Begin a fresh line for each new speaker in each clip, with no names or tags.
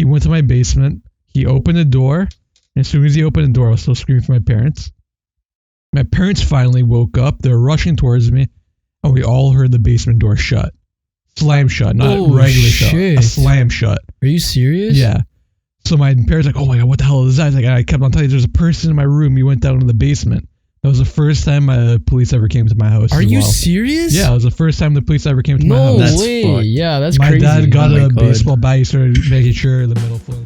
He went to my basement. He opened the door. And as soon as he opened the door, I was still screaming for my parents. My parents finally woke up. They were rushing towards me. And we all heard the basement door shut. Slam shut, not regular shut. A slam shut.
Are you serious?
Yeah. So my parents were like, oh my God, what the hell is that? I kept on telling you, there's a person in my room. He went down to the basement. That was the first time police ever came to my house.
Are you serious?
Yeah, it was the first time the police ever came to my house.
No way. Yeah, that's
my
crazy.
My dad got a baseball bat. He started making sure the middle floor.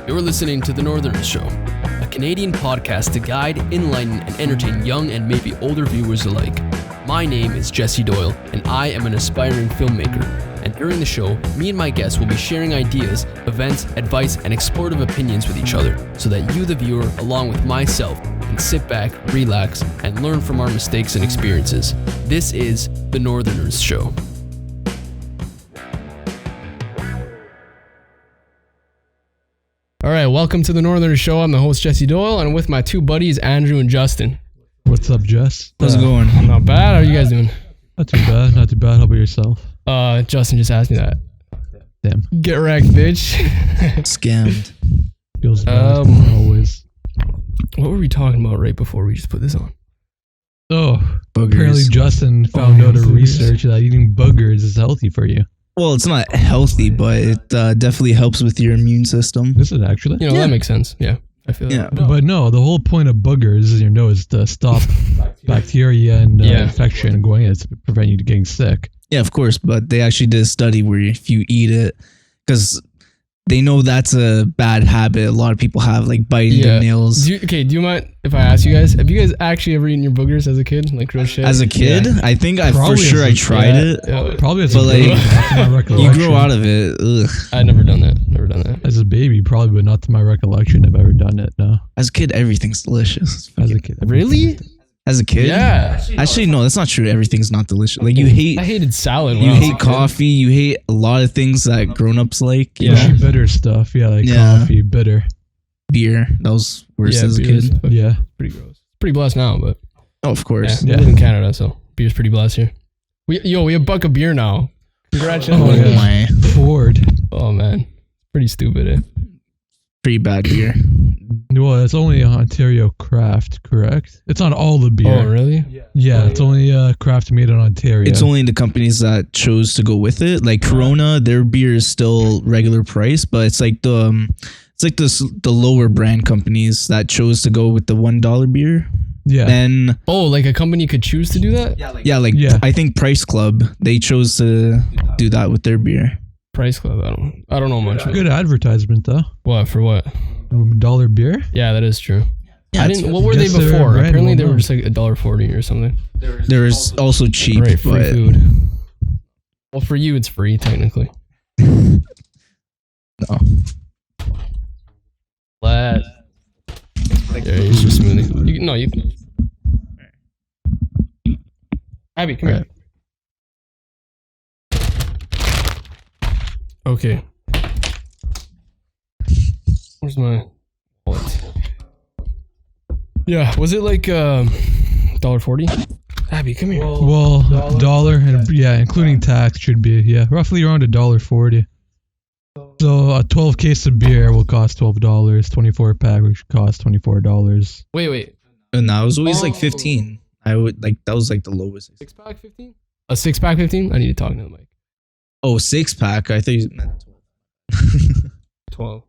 You're listening to The Northerners Show, a Canadian podcast to guide, enlighten, and entertain young and maybe older viewers alike. My name is Jesse Doyle, and I am an aspiring filmmaker. And during the show, me and my guests will be sharing ideas, events, advice, and explorative opinions with each other, so that you, the viewer, along with myself, can sit back, relax, and learn from our mistakes and experiences. This is The Northerners Show. All right, welcome to The Northerners Show. I'm the host, Jesse Doyle, and with my two buddies, Andrew and Justin.
What's up, Jess?
How's it going?
Not bad. How are you guys doing?
Not too bad. Not too bad. How about yourself?
Justin just asked me that.
Damn.
Get wrecked, bitch.
Scammed.
Feels bad. Always.
What were we talking about right before we just put this on?
Oh,
Boogers.
apparently Justin found out a research that eating boogers is healthy for you.
Well, it's not healthy, but it definitely helps with your immune system.
This is actually.
You know, that makes sense. Yeah, I feel
Yeah.
that.
But no, the whole point of boogers in your nose is to stop bacteria and infection going in. It's to prevent you getting sick.
Yeah, of course, but they actually did a study where if you eat it, because they know that's a bad habit a lot of people have, like biting their nails.
Do you mind if I ask you guys, have you guys actually ever eaten your boogers as a kid? Like real shit?
As a kid, I think I tried it.
Yeah.
Probably as
But
a baby, not to my
you
recollection.
grow out of it. Ugh.
I've never done that.
As a baby, probably, but not to my recollection. I've ever done it. No.
As a kid, everything's delicious.
As a kid.
Really?
As a kid?
Yeah.
Actually, no, that's not true. Everything's not delicious. Like I
hated salad.
You hate coffee. You hate a lot of things that grown-ups like. You know?
Bitter stuff. Yeah, like coffee, bitter.
Beer. That was worse as a kid.
Yeah.
Pretty gross. Pretty blessed now, but.
Oh, of course.
Yeah. We live in Canada, so beer's pretty blessed here. We have a buck of beer now. Congratulations.
Oh my.
Ford.
Oh man. Pretty stupid, eh?
Pretty bad beer.
Well, it's only Ontario craft, correct? It's on all the beer.
Oh, really?
Yeah, it's only craft made in Ontario.
It's only the companies that chose to go with it. Like Corona, their beer is still regular price, but it's like the lower brand companies that chose to go with the $1 beer.
Yeah.
And
like a company could choose to do that?
Yeah, I think Price Club, they chose to do that with their beer.
Price Club, I don't know much.
Good advertisement though.
What for what?
$1 beer?
Yeah, that is true.
Yeah,
what were they before? Apparently they were just like $1.40 or something.
There's also cheap,
right, free food. Well, for you it's free technically.
No.
Yeah, here's your smoothie. You can. Abby, come here. Okay. Where's my wallet? Yeah, was it like $1.40? Abby, come here.
Well, dollar and including tax should be roughly around $1.40. So a 12 case of beer will cost $12. 24 pack which cost $24.
Wait.
And that was always like 15. I would like that was like the lowest.
6-pack 15? A 6-pack 15? I need to talk to the mic.
Oh, 6-pack. I thought you meant
12.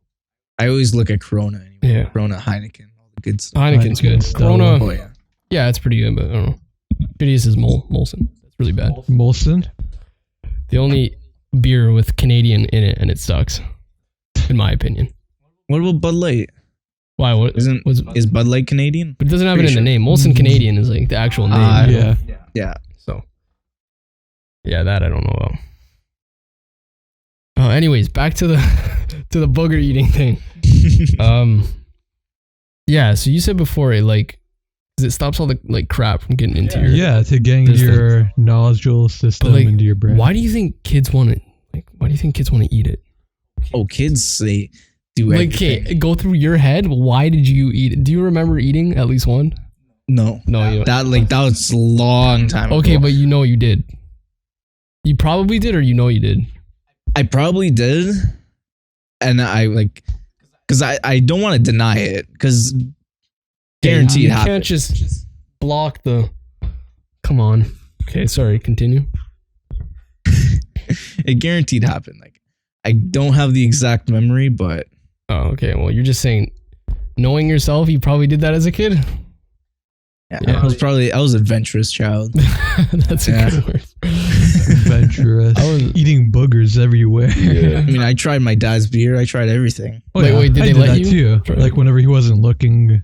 I always look at Corona anyway.
Yeah.
Corona, Heineken, all the good stuff.
Heineken's good.
Stella.
Corona.
Oh yeah.
Yeah, it's pretty good, but I don't know. Shittiest is Molson. That's really bad.
Molson?
The only beer with Canadian in it, and it sucks, in my opinion.
What about Bud Light?
Why? What
is Bud Light Canadian?
But it doesn't have it in the name. Molson Canadian is like the actual name.
Yeah.
So, yeah, that I don't know about. Anyways, back to the booger eating thing. Yeah. So you said before it stops all the crap from getting into your
to getting your nostril system into your brain.
Why do you think kids want to eat it?
Oh, kids say do
Like,
everything.
okay, go through your head. Why did you eat it? Do you remember eating at least one?
No,
No, you don't.
that was a long time ago.
Okay, but you know you did. You probably did, or you know you did.
I probably did, and I like because I don't want to deny it because guaranteed
You
happened.
can't just block the. Come on. Okay, sorry. Continue.
It guaranteed happened. Like I don't have the exact memory, but
Oh, okay. Well, you're just saying, knowing yourself, you probably did that as a kid.
yeah, I was adventurous child.
That's a
Yeah.
good word.
Adventurous.
I was-
Eating boogers everywhere.
Yeah.
I mean, I tried my dad's beer. I tried everything.
Oh,
Wait, did
I
they
did
let
that
you?
too. Like whenever he wasn't looking.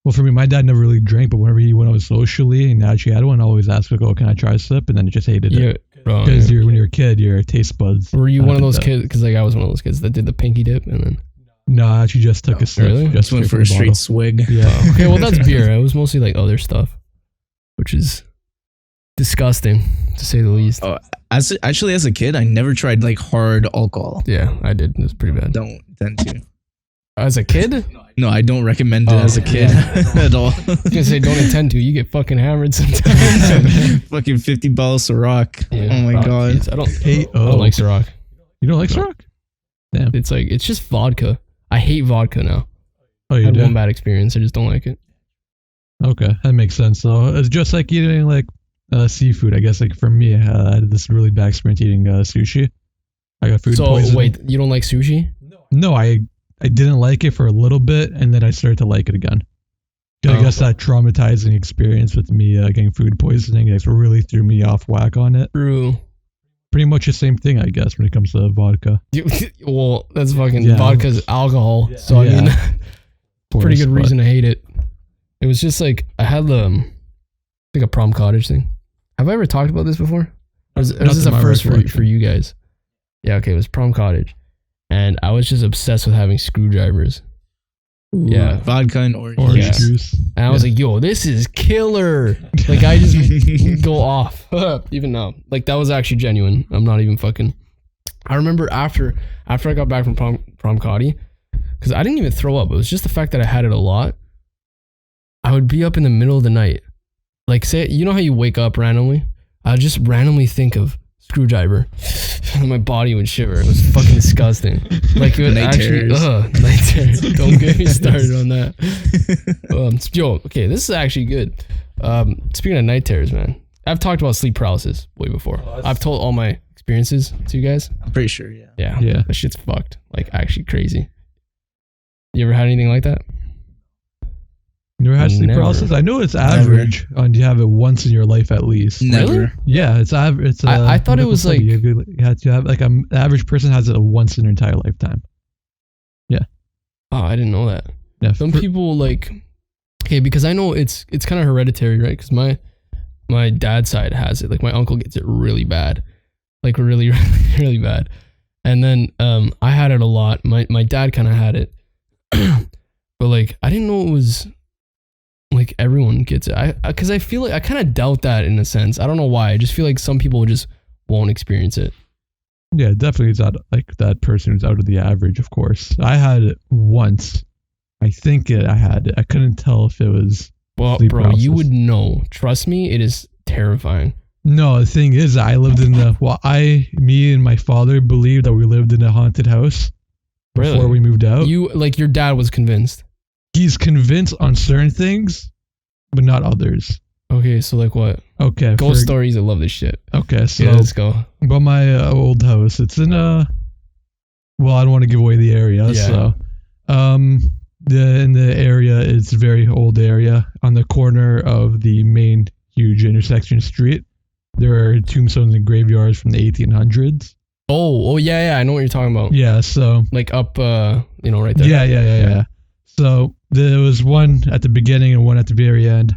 Well, for me, my dad never really drank, but whenever he went out socially and actually had one, I always ask, like, "Oh, can I try a sip?" And then I just hated
Yeah,
it
bro,
because
yeah.
when you're a kid, your taste buds.
Were you one of those
that.
kids? Because like I was one of those kids that did the pinky dip and then.
No, I actually just took a sip.
Really?
Just
Just went for a
from the
straight
bottle.
swig.
Yeah.
Okay, well that's beer. It was mostly like other stuff, which is disgusting to say the least.
Oh, as a kid, I never tried like hard alcohol.
Yeah, I did. It was pretty bad.
Don't tend to.
As a kid,
No, I don't recommend it
Oh,
as a kid at all.
I was gonna say don't intend to. You get fucking hammered sometimes.
Fucking 50 balls of rock.
Yeah.
Oh my god.
Geez, I don't
Oh,
like Ciroc.
you don't like Ciroc? Damn.
It's like it's just vodka. I hate vodka now.
Oh,
I
you
had
do?
one bad experience. I just don't like it.
Okay, that makes sense. So it's just like eating like seafood. I guess like for me, I had this really bad experience eating sushi. I got food
So
poisoning.
wait, you don't like sushi?
No, I didn't like it for a little bit, and then I started to like it again. 'Cause I
Oh.
guess that traumatizing experience with me getting food poisoning, it really threw me off whack on it.
True.
Pretty much the same thing, I guess, when it comes to vodka.
Well, that's fucking
Yeah.
vodka's alcohol. So I
Yeah.
mean,
Of
pretty
course,
good
but-
reason to hate it. It was just like I had like a prom cottage thing. Have I ever talked about this before? Or is
Not
this
to
a
my
first for
recollection.
you guys? Yeah, okay, it was prom cottage, and I was just obsessed with having screwdrivers. Yeah.
Vodka and orange.
Orange
Yeah.
juice.
And I was like, yo, this is killer. Like, I just go off. Even now. Like, that was actually genuine. I'm not even fucking. I remember after I got back from prom Cotty, because I didn't even throw up. It was just the fact that I had it a lot. I would be up in the middle of the night. Like, say, you know how you wake up randomly? I would just randomly think of screwdriver. And my body would shiver. It was fucking disgusting. Like, it would
Night
actually.
terrors.
Night terrors. Don't get me started on that. Yo, okay, this is actually good. Speaking of night terrors, man, I've talked about sleep paralysis way before. I've told all my experiences to you guys.
I'm pretty sure, yeah.
Yeah,
Yeah.
that shit's fucked. Like, actually crazy. You ever had anything like that?
You never had sleep
Never.
paralysis? I know it's average, and you have it once in your life at least.
Never.
Really?
Yeah, it's average. It's
I thought it
medical
was
study.
like-
you had to have like an average person has it once in their entire lifetime.
Oh, I didn't know that.
Yeah,
Some people like, okay, because I know it's kind of hereditary, right? Because my dad's side has it. Like my uncle gets it really bad, like really, really, really bad. And then I had it a lot. My dad kind of had it, but like I didn't know it was like everyone gets it. Because I feel like I kind of doubt that in a sense. I don't know why. I just feel like some people just won't experience it.
Yeah, definitely is that like that person who's out of the average, of course. I had it once. I think I had it. I couldn't tell if it was.
Well,
Sleep
bro,
paralysis.
you would know. Trust me, it is terrifying.
No, the thing is, I lived in the. Well, me and my father believed that we lived in a haunted house before
Really?
we moved out.
You like your dad was convinced.
He's convinced on certain things, but not others.
Okay, so like what?
Okay.
Ghost stories. I love this shit.
Okay, so
Yeah, let's go.
about my old house, it's in a. Well, I don't want to give away the area,
Yeah.
so in the area, it's a very old area on the corner of the main huge intersection street. There are tombstones and graveyards from the 1800s.
Oh yeah, I know what you're talking about.
Yeah, so
Like up, right there.
yeah. So there was one at the beginning and one at the very end.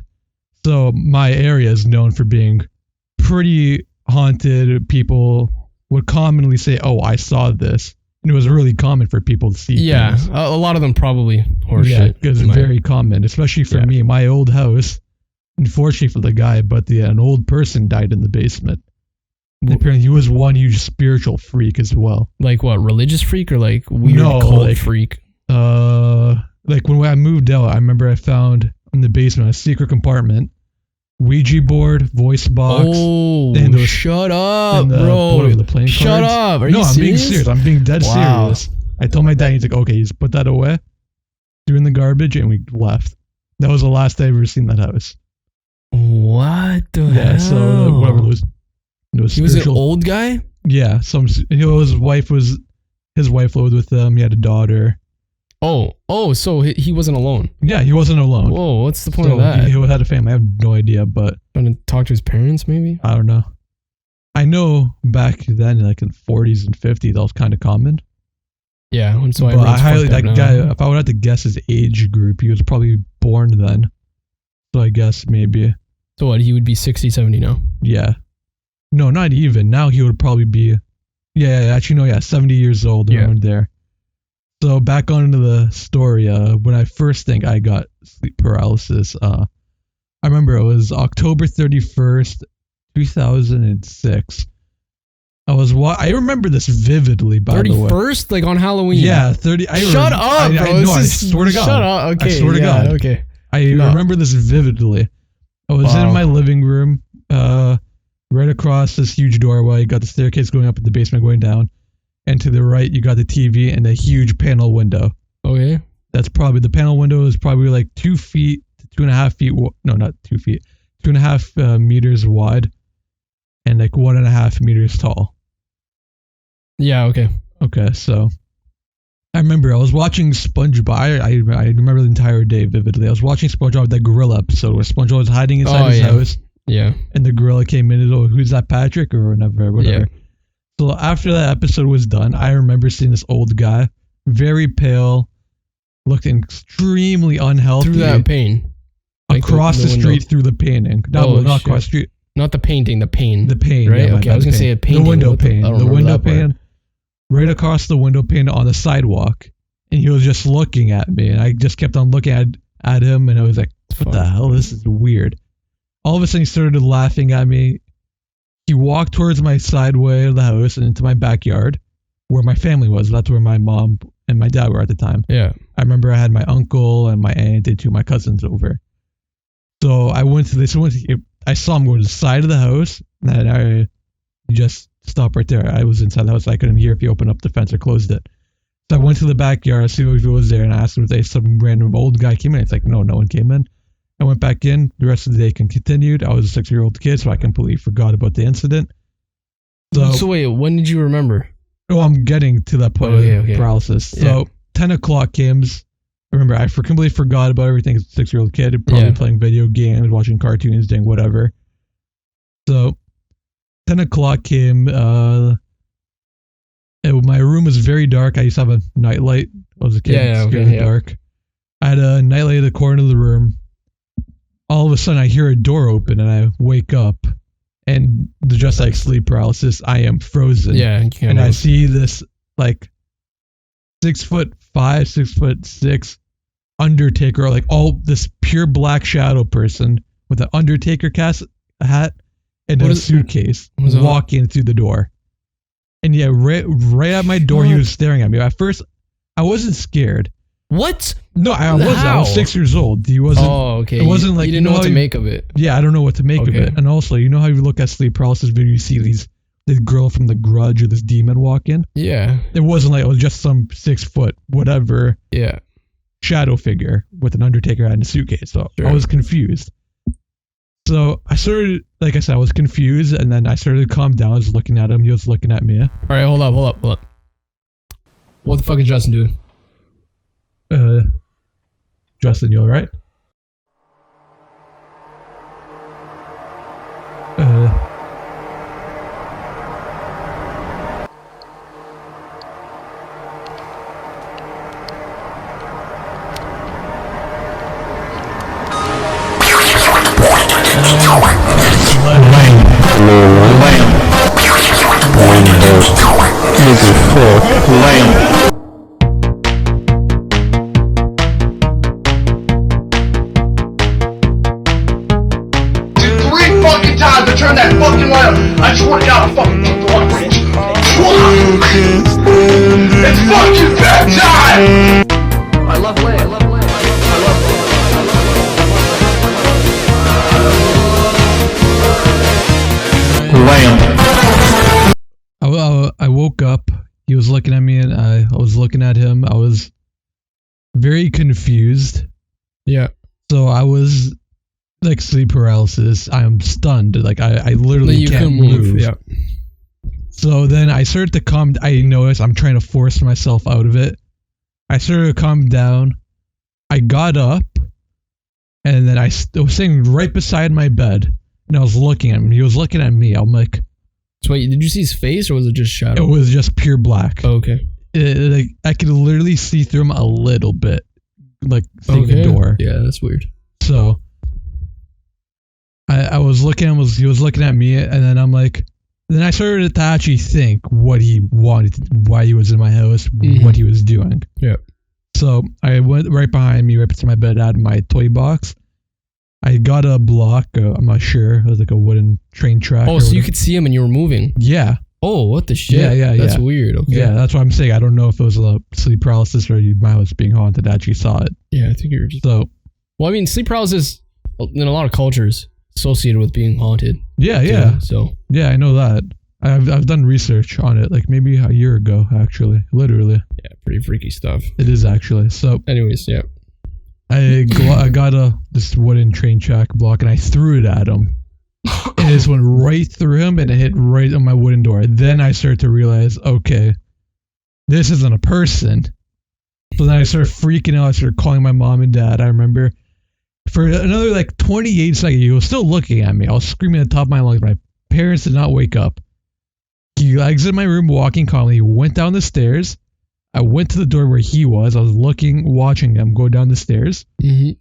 So my area is known for being pretty haunted. People would commonly say, "Oh, I saw this," and it was really common for people to see.
Yeah,
things.
a lot of them probably horse
Yeah,
shit.
because
in
it's
my-
very common, especially for
Yeah.
me. My old house, unfortunately for the guy, but an old person died in the basement. And apparently he was one huge spiritual freak as well.
Like what? Religious freak or like weird cult
like,
freak?
Like when I moved out, I remember I found in the basement a secret compartment, Ouija board, voice box.
Oh,
and
shut up,
and
bro!
The playing
Shut
cards.
up! Are
no,
you
I'm being serious. I'm being dead
Wow.
serious. I told my dad, he's like, okay, he's put that away, threw in the garbage, and we left. That was the last day I've ever seen that house.
What the hell?
Yeah, so whatever those
He was an old guy?
Yeah, his wife lived with them. He had a daughter.
Oh, so he wasn't alone.
Yeah, he wasn't alone.
Whoa, what's the point of that?
He had a family. I have no idea, but
Trying to talk to his parents, maybe?
I don't know. I know back then, like in 40s and 50s, that was kind of common.
Yeah, so
but I highly that guy. If I would have to guess his age group, he was probably born then. So I guess maybe.
So what? He would be 60, 70 now.
Yeah. No, not even. Now he would probably be. Yeah, actually, no, yeah, 70 years old around there. So back onto the story. When I first think I got sleep paralysis, I remember it was October 31st, 2006. I remember this vividly, by the way.
31st? Like on Halloween?
Yeah, 30.
Shut up, bro.
I swear to God.
Shut up. Okay.
I swear to God.
Okay.
I remember this vividly. I was in my living room, right across this huge doorway. You got the staircase going up at the basement going down. And to the right, you got the TV and a huge panel window.
Okay.
That's probably, the panel window is probably like 2 feet to 2.5 feet. No, not 2 feet. 2.5 meters wide and like 1.5 meters tall.
Yeah, okay.
Okay, so I remember I was watching SpongeBob. I remember the entire day vividly. I was watching SpongeBob, that gorilla episode where SpongeBob was hiding inside his house.
Yeah.
And the gorilla came in and, oh, who's that, Patrick? Or whatever.
Yeah.
So after that episode was done, I remember seeing this old guy, very pale, looking extremely unhealthy.
Through that pane. Like
across the street through the painting. No, not across the street.
Not the painting, the pane.
The pane.
Right?
Yeah,
okay, I was going to say a painting.
The window pane. The window pane. Right across the window pane on the sidewalk. And he was just looking at me. And I just kept on looking at him. And I was like, what the hell? This is weird. All of a sudden, he started laughing at me. He walked towards my sideway of the house and into my backyard where my family was. That's where my mom and my dad were at the time.
Yeah.
I remember I had my uncle and my aunt and 2 of my cousins over. So I went to this. I saw him go to the side of the house, and I just stopped right there. I was inside the house. I couldn't hear if he opened up the fence or closed it. So I went to the backyard, see if he was there, and I asked him if some random old guy came in. It's like, no one came in. I went back in. The rest of the day continued. I was a 6-year-old kid, so I completely forgot about the incident.
So wait, when did you remember?
Oh, I'm getting to that point of paralysis. So 10 o'clock comes. Remember, I completely forgot about everything as a 6-year-old kid, probably playing video games, watching cartoons, doing whatever. So 10 o'clock came. My room was very dark. I used to have a nightlight. I was a kid, scared of the dark. I had a nightlight in the corner of the room. All of a sudden, I hear a door open, and I wake up. And just like sleep paralysis, I am frozen.
Yeah, you can't
and
move.
I see this like 6'5", 6'6" Undertaker, like all this pure black shadow person with an Undertaker hat and a suitcase walking through the door. And yeah, right at my door, he was staring at me. At first, I wasn't scared.
What?
No, I wasn't. I was 6 years old. He wasn't.
Oh, okay.
It wasn't like
you didn't know what to make of it.
Yeah, I don't know what to make of it. And also, you know how you look at sleep paralysis video, you see this girl from The Grudge or this demon walk in?
Yeah.
It wasn't like it was just some 6 foot whatever.
Yeah.
Shadow figure with an Undertaker hat and a suitcase. So I was confused. So I started, like I said, I was confused, and then I started to calm down. I was looking at him. He was looking at me.
All right, hold up. What the fuck is Justin doing?
Justin, you alright? behind me, and I was looking at him. I was very confused.
Yeah.
So I was like sleep paralysis. I am stunned. Like I literally
You
can't
couldn't
move.
Yeah.
So then I started to calm. I noticed I'm trying to force myself out of it. I started to calm down. I got up, and then I was sitting right beside my bed, and I was looking at him. He was looking at me. I'm like,
So wait, did you see his face or was it just shadow?
it was just pure black.
Oh, okay.
Like I could literally see through him a little bit, like through the door.
Yeah, that's weird.
So I was looking at him. He was looking at me, and then I'm like, then I started to actually think what he wanted, why he was in my house, what he was doing.
Yeah.
So I went right behind me, right beside my bed, out of my toy box. I got a block. I'm not sure. It was like a wooden train track.
Oh, so you could see him and you were moving.
Yeah.
Oh, what the shit?
Yeah.
That's weird. Okay.
Yeah, that's what I'm saying. I don't know if it was a sleep paralysis or my house being haunted. I actually saw it.
Yeah, I think you're just.
So.
Well, I mean, sleep paralysis in a lot of cultures associated with being haunted.
Yeah.
So.
Yeah, I know that. I've done research on it, like maybe a year ago, actually. Literally.
Yeah, pretty freaky stuff.
It is actually. So.
Anyways, yeah.
I got this wooden train track block and I threw it at him. And it just went right through him and it hit right on my wooden door. Then I started to realize, okay, this isn't a person. So then I started freaking out. I started calling my mom and dad. I remember for another like 28 seconds, he was still looking at me. I was screaming at the top of my lungs. My parents did not wake up. He exited my room walking calmly. He went down the stairs. I went to the door where he was. I was watching him go down the stairs.
Mm-hmm.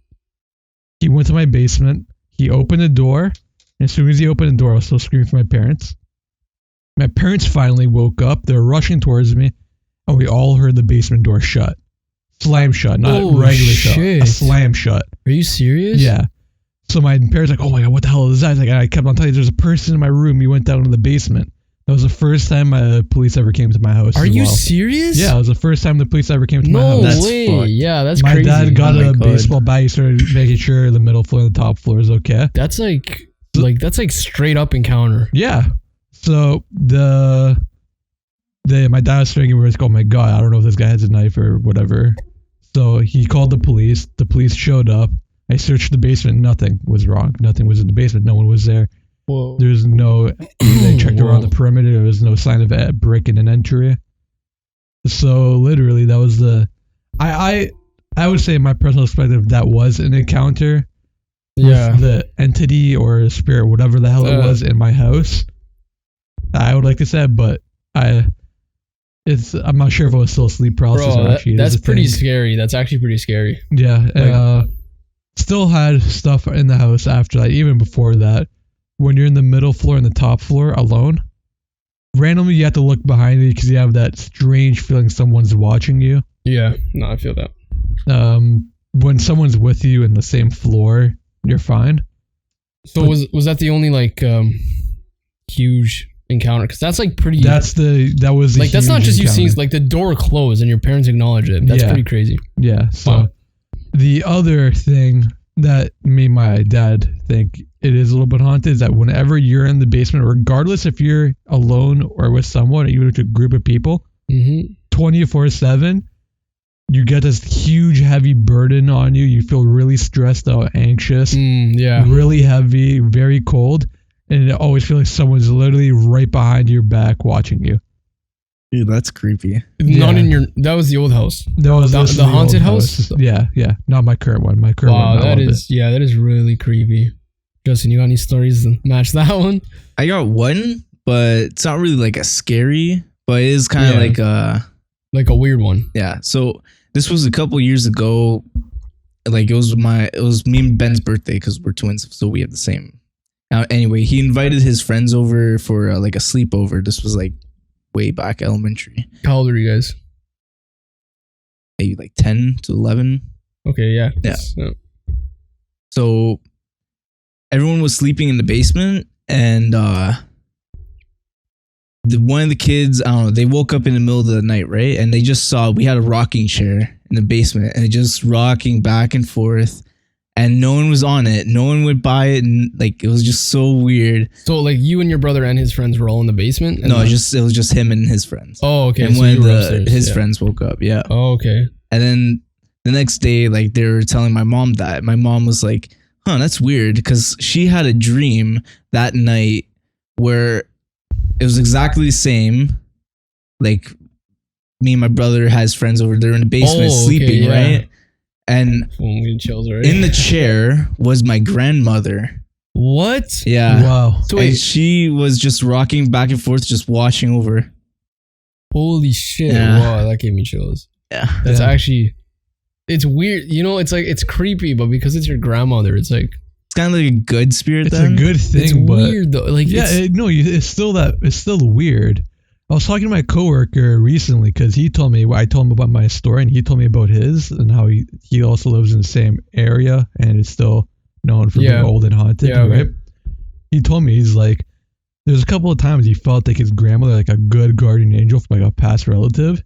He went to my basement. He opened the door. And as soon as he opened the door, I was still screaming for my parents. My parents finally woke up. They were rushing towards me. And we all heard the basement door shut. Slam shut, not regular shut. A slam shut.
Are you serious?
Yeah. So my parents were like, oh my God, what the hell is that? I kept on telling you, there's a person in my room. He went down to the basement. That was the first time police ever came to my house.
Are you serious?
Yeah, it was the first time the police ever came to my house.
No way. Yeah, that's
my
crazy.
My dad got a
God.
baseball bat. He started making sure the middle floor and the top floor is okay.
That's like straight up encounter.
Yeah. So my dad was thinking, we were like, oh my God, I don't know if this guy has a knife or whatever. So he called the police. The police showed up. I searched the basement. Nothing was wrong. Nothing was in the basement. No one was there.
Whoa.
There's no. They checked around the perimeter. There was no sign of a break-in and entry. So literally, that was the. I would say, in my personal perspective, that was an encounter.
Yeah.
With the entity or spirit, whatever the hell it was, in my house. I would like to say, but I'm not sure if it was still sleep paralysis or actually.
That's pretty scary. That's actually pretty scary.
Yeah. Still had stuff in the house after that, even before that. When you're in the middle floor and the top floor alone, randomly you have to look behind you because you have that strange feeling someone's watching you.
Yeah, no, I feel that.
When someone's with you in the same floor, you're fine.
So was that the only like huge encounter? Because that's like pretty.
That was
like that's not just
encounter.
you seeing like the door closed and your parents acknowledge it. That's pretty crazy.
Yeah. So the other thing that made my dad think it is a little bit haunted is that whenever you're in the basement, regardless if you're alone or with someone, or even with a group of people, 24/7, you get this huge heavy burden on you. You feel really stressed out, anxious, really heavy, very cold, and it always feels like someone's literally right behind your back watching you.
Dude, that's creepy.
Not in your. That was the old house.
That was
the haunted house.
Yeah. Not my current one. My current one.
Wow, that is really creepy. Justin, you got any stories to match that one?
I got one, but it's not really like a scary, but it is kind of
like a weird one.
Yeah. So this was a couple years ago. Like it was me and Ben's birthday because we're twins, so we have the same. Anyway, he invited his friends over for like a sleepover. This was like way back elementary.
How old are you guys?
Maybe like 10 to 11.
Okay, yeah.
Yeah. So everyone was sleeping in the basement, and one of the kids, I don't know, they woke up in the middle of the night, right? And they just saw we had a rocking chair in the basement, and it just rocking back and forth. and no one was on it. No one would buy it, and like it was just so weird.
So like you and your brother and his friends were all in the basement? And
No, it was just him and his friends.
Oh, okay.
And
so
when
you were upstairs,
his friends woke up, yeah.
Oh, okay.
And then the next day, like they were telling my mom that. My mom was like, "Huh, that's weird," because she had a dream that night where it was exactly the same. Like me and my brother has friends over there in the basement sleeping, right? And
chills already.
in the chair was my grandmother.
What?
Yeah.
Wow.
So
And
wait,
she was just rocking back and forth, just watching over.
holy shit!
Yeah.
Wow, that gave me chills.
Yeah.
That's
Yeah.
actually, it's weird. You know, it's like it's creepy, but because it's your grandmother, it's like
It's kind of like a good spirit.
It's
then.
a good thing,
it's
but
weird though. Like
yeah, it's still weird. I was talking to my coworker recently because I told him about my story, and he told me about his and how he also lives in the same area and is still known for being old and haunted.
Yeah, okay.
Right? He told me, he's like, there's a couple of times he felt like his grandmother, like a good guardian angel from like a past relative.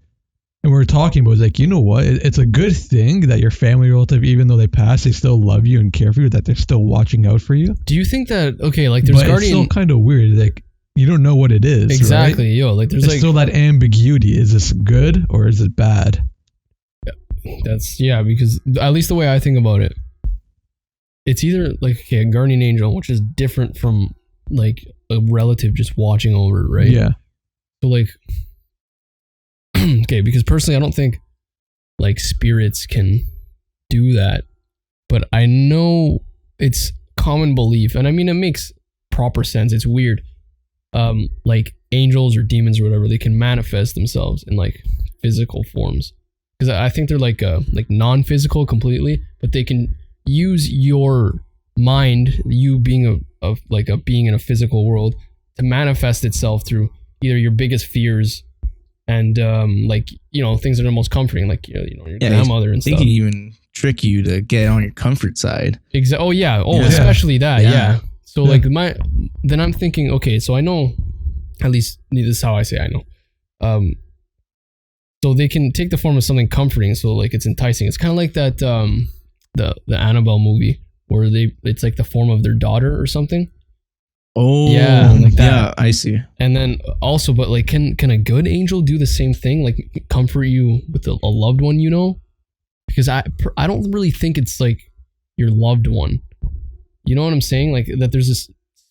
And we were talking about, it's like, you know what? It's a good thing that your family relative, even though they pass, they still love you and care for you, that they're still watching out for you.
Do you think that like there's
But it's still kind of weird. Like, you don't know what it is.
exactly,
Right?
yo, like there's
There's
like
still that ambiguity. Is this good or is it bad?
that's because at least the way I think about it, it's either like a guardian angel, which is different from like a relative just watching over it, right?
Yeah.
So like, okay, because personally, I don't think like spirits can do that, but I know it's common belief, and I mean it makes proper sense. It's weird. Like angels or demons or whatever, they can manifest themselves in like physical forms, because I think they're like non-physical completely, but they can use your mind, you being a being in a physical world, to manifest itself through either your biggest fears and like, you know, things that are most comforting, like your grandmother and
They
stuff.
can even trick you to get on your comfort side.
Oh yeah. Oh,
Yeah.
especially that.
Yeah.
Yeah. So
Yeah.
like then I'm thinking, okay, so I know, at least this is how I say I know. So they can take the form of something comforting, so like it's enticing. It's kind of like that the Annabelle movie where it's like the form of their daughter or something.
Oh,
Yeah, like that.
Yeah, I see.
And then also, but like, can a good angel do the same thing? Like comfort you with a loved one, you know? Because I don't really think it's like your loved one. You know what I'm saying? Like that there's this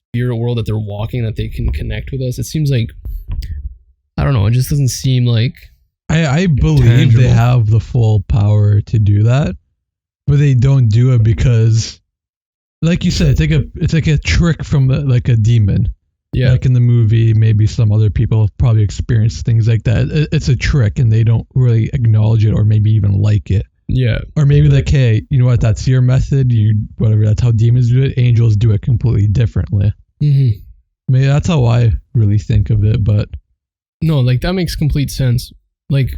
spirit world that they're walking, that they can connect with us. It seems like, I don't know. It just doesn't seem like.
I believe
Tangible.
they have the full power to do that, but they don't do it because, like you said, it's like a trick from like a demon.
Yeah.
Like in the movie, maybe some other people have probably experienced things like that. It's a trick, and they don't really acknowledge it, or maybe even like it.
Yeah.
Or maybe like, hey, you know what? That's your method. Whatever. That's how demons do it. Angels do it completely differently.
Mm-hmm.
Maybe that's how I really think of it. But
No, like that makes complete sense. Like,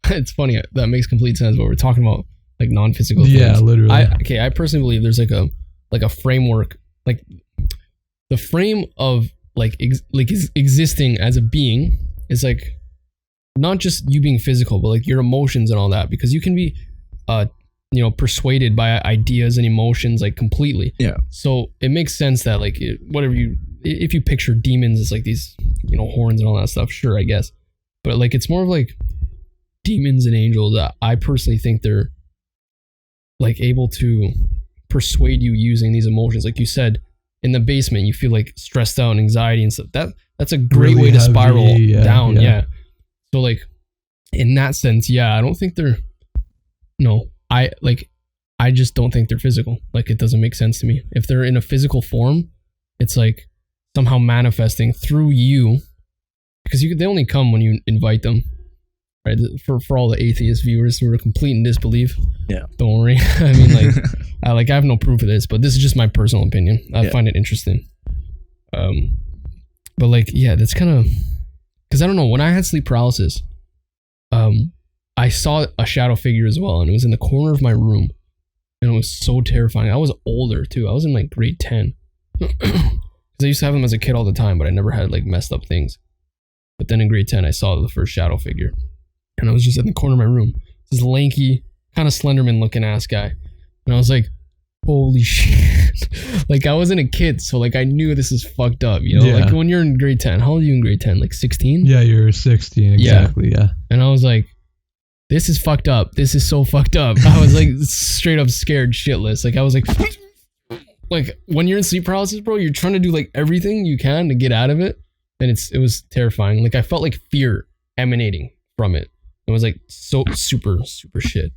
it's funny, that makes complete sense. But we're talking about like non-physical things.
yeah, literally.
I personally believe there's like a framework, like the frame of existing as a being is like not just you being physical, but like your emotions and all that, because you can be persuaded by ideas and emotions like completely.
Yeah.
So it makes sense that like if you picture demons as like these, horns and all that stuff, sure, I guess. But like it's more of like demons and angels. I personally think they're like able to persuade you using these emotions. Like you said, in the basement, you feel like stressed out and anxiety and stuff. That's a great
Really
way to
heavy,
spiral
yeah,
down.
yeah.
Yeah. So like in that sense, yeah, I don't think they're. No, I just don't think they're physical. Like it doesn't make sense to me. If they're in a physical form, it's like somehow manifesting through you, because they only come when you invite them. Right, for all the atheist viewers who are complete in disbelief.
Yeah.
Don't worry. I mean, like, I have no proof of this, but this is just my personal opinion. I find it interesting. But like, yeah, that's kind of, because I don't know, when I had sleep paralysis, I saw a shadow figure as well, and it was in the corner of my room, and it was so terrifying. I was older too. I was in like grade 10. Because I used to have them as a kid all the time, but I never had like messed up things. But then in grade 10, I saw the first shadow figure. And I was just in the corner of my room. This lanky, kind of Slenderman looking ass guy. And I was like, holy shit. Like, I wasn't a kid, so like I knew this is fucked up, you know?
Yeah.
Like when you're in grade 10, how old are you in grade 10? Like 16?
Yeah, you're 16, exactly, yeah.
And I was like, this is fucked up. This is so fucked up. I was like straight up scared shitless. Like I was like when you're in sleep paralysis, bro, you're trying to do like everything you can to get out of it. And it was terrifying. Like I felt like fear emanating from it. It was like so super shit.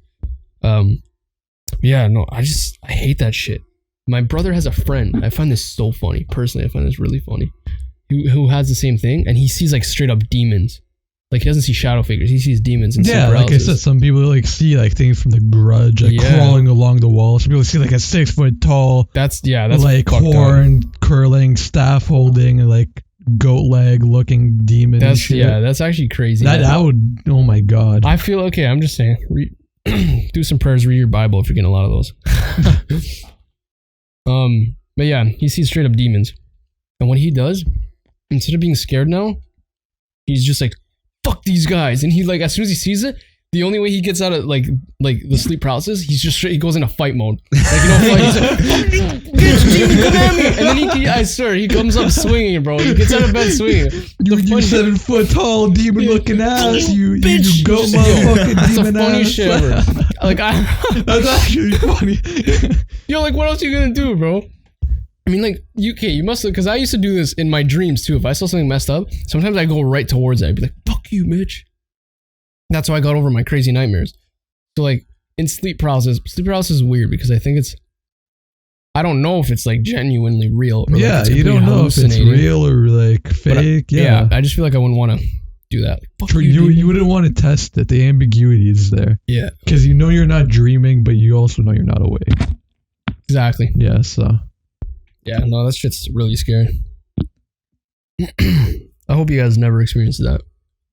Yeah, no, I hate that shit. My brother has a friend. I find this so funny. Personally, I find this really funny. Who has the same thing, and he sees like straight up demons. Like he doesn't see shadow figures. He sees demons. And
yeah, like I said, some people like see like things from The Grudge, like crawling along the wall. Some people see like a 6 foot tall.
That's
like horn curling, staff holding, and like goat leg looking demon.
That's
shit.
Yeah, that's actually crazy.
That would. Oh my god.
I feel okay. I'm just saying. Do some prayers. Read your Bible if you're getting a lot of those. But yeah, he sees straight up demons, and what he does, instead of being scared now, he's just like, fuck these guys. And he like, as soon as he sees it, the only way he gets out of like the sleep paralysis, he goes into fight mode. Like, you know, he's like, bitch, demon, come at me. And then I swear, he comes up swinging, bro. He gets out of bed swinging.
You 7 foot tall demon looking ass. You go
Yo,
motherfucking
that's
demon
the funniest
ass.
shit ever. Like
That's actually funny.
Yo, like what else are you gonna do, bro? I mean, like, you must have, because I used to do this in my dreams too. If I saw something messed up, sometimes I go right towards it. I'd be like, fuck you, bitch. That's how I got over my crazy nightmares. So, like, in sleep paralysis is weird because I think I don't know if it's like genuinely real. Or
yeah,
like
you don't know if it's real or like fake. Yeah,
I just feel like I wouldn't want to do that. Like, fuck
you wouldn't want to test it. The ambiguity is there.
Yeah.
Because you know you're not dreaming, but you also know you're not awake.
Exactly.
Yeah, so.
Yeah, no, that shit's really scary. I hope you guys never experienced that.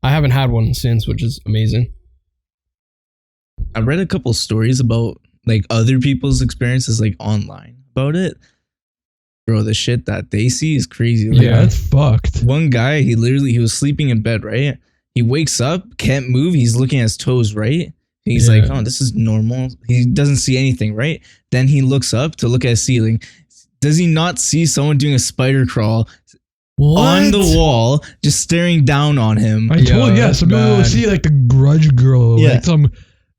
I haven't had one since, which is amazing.
I read a couple stories about like other people's experiences like online about it. Bro, the shit that they see is crazy. Like,
yeah, it's fucked.
One guy, he was sleeping in bed, right? He wakes up, can't move. He's looking at his toes, right? He's like, oh, this is normal. He doesn't see anything, right? Then he looks up to look at his ceiling. Does he not see someone doing a spider crawl on the wall, just staring down on him?
I told you, some people will see like the Grudge girl, like some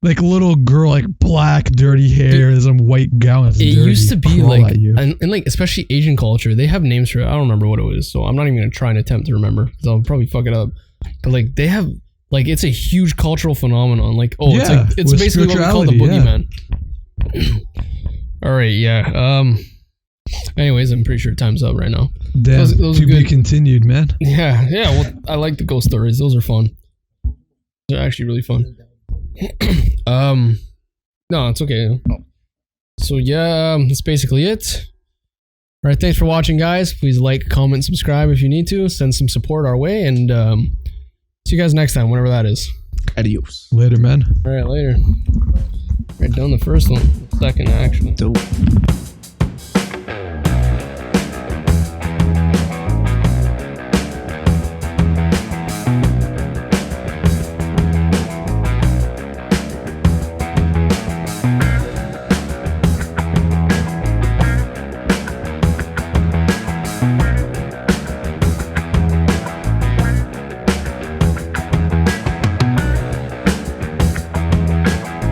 like little girl, like black, dirty hair, some white gown.
It used to be like, and like especially Asian culture, they have names for it. I don't remember what it was, so I'm not even gonna try and attempt to remember because I'll probably fuck it up. But like they have, like it's a huge cultural phenomenon. Like it's basically what we call the boogeyman. All right, yeah. Anyways, I'm pretty sure time's up right now.
Damn, those to be continued, man.
Yeah. Well, I like the ghost stories. Those are fun. They're actually really fun. No, it's okay. So yeah, that's basically it. All right, thanks for watching, guys. Please like, comment, subscribe if you need to. Send some support our way, and see you guys next time, whenever that is.
Adios.
Later, man.
All right, later. Right, done the first one. Second, actually.
Dope.